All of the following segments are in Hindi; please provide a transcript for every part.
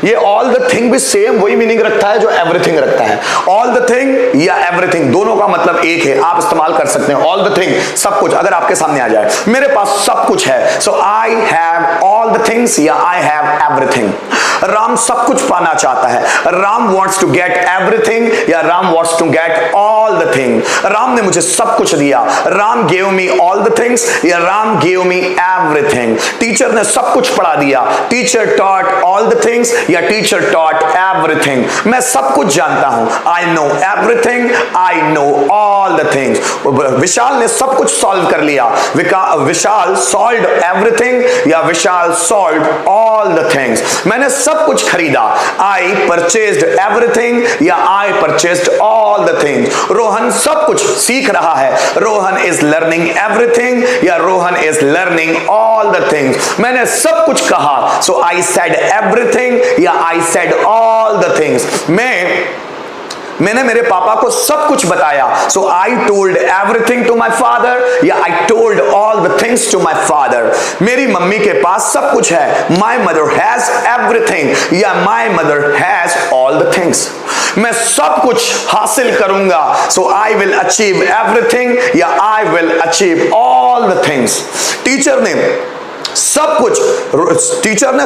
ये ऑल द थिंग भी सेम वही मीनिंग रखता है जो एवरीथिंग रखता है। ऑल द थिंग या एवरीथिंग दोनों का मतलब एक है, आप इस्तेमाल कर सकते हैं। ऑल द थिंग सब कुछ, अगर आपके सामने आ जाए मेरे पास सब कुछ है, so I have all the things या आई हैव एवरीथिंग। राम सब कुछ पाना चाहता है, Ram wants to get everything या Ram wants to get all the thing. Ram ने मुझे सब कुछ दिया, Ram gave me all the things या Ram gave me everything. Teacher ने सब कुछ पढ़ा दिया, teacher taught all the things या टीचर टॉट एवरीथिंग। मैं सब कुछ जानता हूं, I know everything, I know all the things. Vishal ने सब कुछ सॉल्व कर लिया, विशाल सॉल्व्ड एवरीथिंग या Vishal solved all the things. मैंने सब कुछ खरीदा, आई परचेज्ड एवरीथिंग या I purchased all the things. Rohan सब कुछ सीख रहा है, रोहन इज लर्निंग एवरीथिंग या Rohan is learning all the things. मैंने सब कुछ कहा, सो आई सेड एवरीथिंग या I said all the things. मैंने मेरे पापा को सब कुछ बताया, so I told everything to my father या I told all the things to my father. मेरी मम्मी के पास सब कुछ है, माई मदर हैज एवरीथिंग या my mother has all the things. मैं सब कुछ हासिल करूंगा, सो आई विल अचीव एवरीथिंग या I will achieve all the things. Teacher ने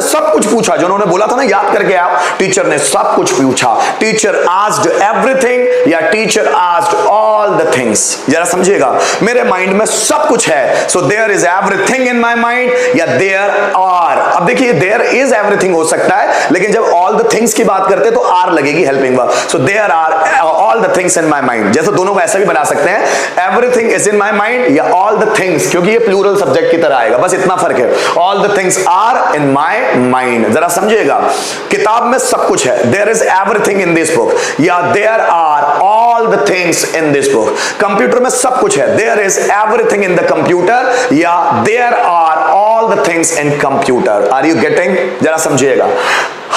सब कुछ पूछा, जो उन्होंने बोला था ना याद करके आप, टीचर ने सब कुछ पूछा। टीचर आस्क्ड एवरीथिंग या teacher asked all the things. जरा समझिएगा, मेरे माइंड में सब कुछ है, so there is everything in my mind या देयर आर। अब देखिए देयर इज एवरीथिंग हो सकता है, लेकिन जब ऑल द थिंग्स की बात करते हैं तो आर लगेगी helping verb. So there are all the things in my mind. जैसे दोनों को ऐसा भी बना सकते हैं, everything is in my mind या ऑल द थिंग्स, क्योंकि ये प्लूरल सब्जेक्ट की तरह आएगा, बस इतना फर्क है। All the things are in my mind। जरा समझिएगा, किताब में सब कुछ है, there is everything in this book या there are all the things in this book। Computer में सब कुछ है, there is everything in the computer या there are all the things in computer। Are you getting? जरा समझिएगा,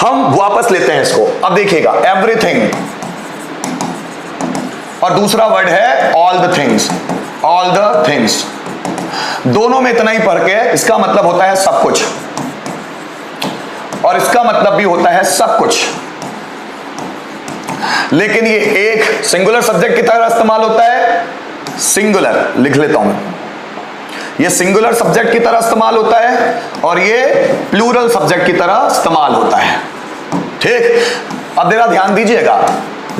हम वापस लेते हैं इसको। अब देखिएगा, everything और दूसरा वर्ड है all the things, all the things। दोनों में इतना ही फर्क है, इसका मतलब होता है सब कुछ और इसका मतलब भी होता है सब कुछ, लेकिन ये एक सिंगुलर सब्जेक्ट की तरह इस्तेमाल होता है। सिंगुलर लिख लेता हूं, ये सिंगुलर सब्जेक्ट की तरह इस्तेमाल होता है और ये प्लूरल सब्जेक्ट की तरह इस्तेमाल होता है। ठीक, अब जरा ध्यान दीजिएगा,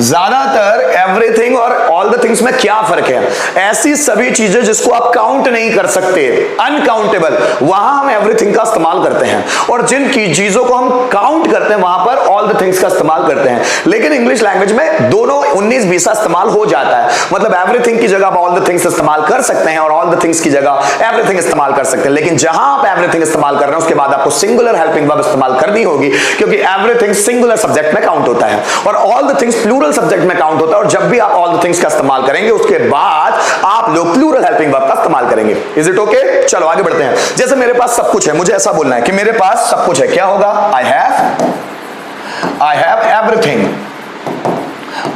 ज्यादातर एवरीथिंग और ऑल द थिंग्स में क्या फर्क है? ऐसी सभी चीजें जिसको आप काउंट नहीं कर सकते, अनकाउंटेबल, वहां हम एवरीथिंग का इस्तेमाल करते हैं, और जिन चीजों को हम काउंट करते हैं वहां पर ऑल द थिंग्स का इस्तेमाल करते हैं। लेकिन इंग्लिश लैंग्वेज में दोनों 19-20 इस्तेमाल हो जाता है, मतलब एवरीथिंग की जगह आप ऑल द थिंग्स इस्तेमाल कर सकते हैं और ऑल द थिंग्स की जगह एवरीथिंग इस्तेमाल कर सकते हैं। लेकिन जहां आप एवरीथिंग इस्तेमाल कर रहे हैं उसके बाद आपको सिंगुलर हेल्पिंग वर्ब इस्तेमाल करनी होगी, क्योंकि एवरीथिंग सिंगुलर सब्जेक्ट में काउंट होता है और all the things plural subject में काउंट होता है। और जब भी आप ऑल द थिंग्स का इस्तेमाल करेंगे उसके बाद आप लोग प्लूरल हेल्पिंग वर्ब का इस्तेमाल करेंगे। Is it okay? चलो आगे बढ़ते हैं। जैसे मेरे पास सब कुछ है, मुझे ऐसा बोलना है कि मेरे पास सब कुछ है, क्या होगा? I have everything,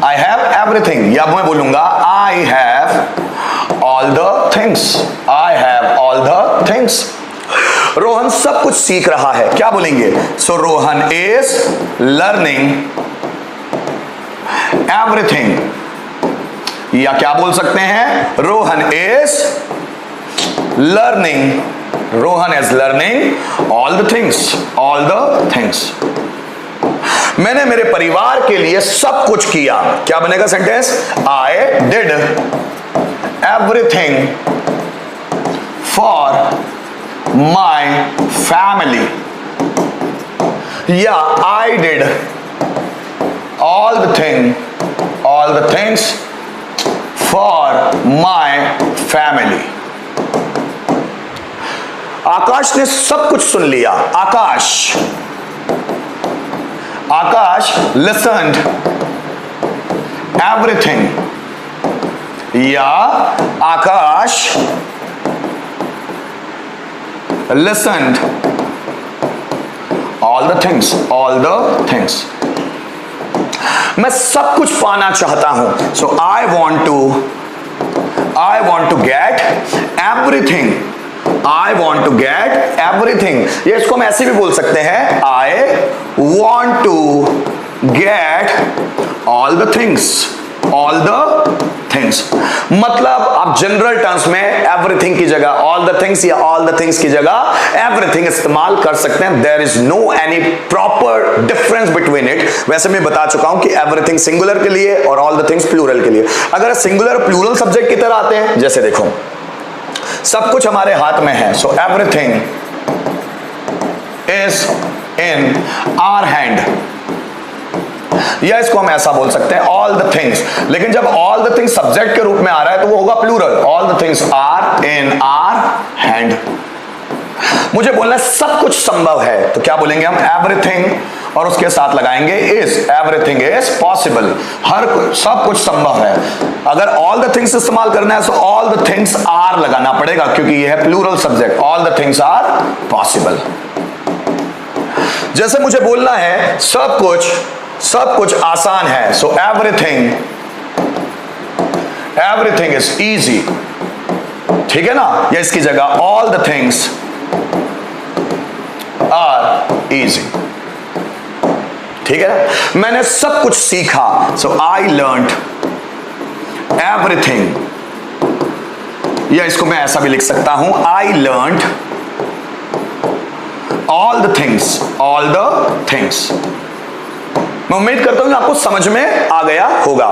I have everything, या मैं बोलूंगा आई have all the things, I have all the things. Rohan सब कुछ सीख रहा है, क्या बोलेंगे? सो रोहन इज लर्निंग एवरीथिंग, या क्या बोल सकते हैं? Rohan is learning, Rohan is learning all the things, all the things. मैंने मेरे परिवार के लिए सब कुछ किया, क्या बनेगा sentence? I did everything for my family, या I did all the things for my family। Akash ने सब कुछ सुन लिया, आकाश listened everything, या आकाश listened all the things। मैं सब कुछ पाना चाहता हूं, so I want to get everything, I want to get everything. ये इसको हम ऐसे भी बोल सकते हैं, I want to all the things, all the things. मतलब आप जनरल टर्म्स में एवरीथिंग की जगह ऑल द थिंग्स या ऑल द थिंग्स की जगह एवरीथिंग इस्तेमाल कर सकते हैं। There is no any proper difference between it. वैसे मैं बता चुका हूं कि एवरीथिंग सिंगुलर के लिए और ऑल द थिंग्स प्लूरल के लिए। अगर सिंगुलर प्लूरल सब्जेक्ट की तरह आते हैं, जैसे देखो सब कुछ हमारे हाथ में है, so everything is in our hand, या इसको हम ऐसा बोल सकते हैं ऑल द थिंग्स। लेकिन जब ऑल द थिंग्स सब्जेक्ट के रूप में आ रहा है तो वो होगा plural, all the things are in our hand. मुझे बोलना है सब कुछ संभव है, तो क्या बोलेंगे हम? एवरीथिंग और उसके साथ लगाएंगे इज, एवरीथिंग इज पॉसिबल, हर सब कुछ संभव है। अगर ऑल द थिंग्स इस्तेमाल करना है तो ऑल द थिंग्स आर लगाना पड़ेगा, क्योंकि ये है plural subject, all the things are possible. जैसे मुझे बोलना है सब कुछ आसान है, सो एवरीथिंग इज इजी, ठीक है ना? या इसकी जगह all the things are easy, ठीक है ना? मैंने सब कुछ सीखा, सो आई लर्न्ड एवरीथिंग, या इसको मैं ऐसा भी लिख सकता हूं, आई लर्न्ड ऑल द थिंग्स। मैं उम्मीद करता हूं कि आपको समझ में आ गया होगा।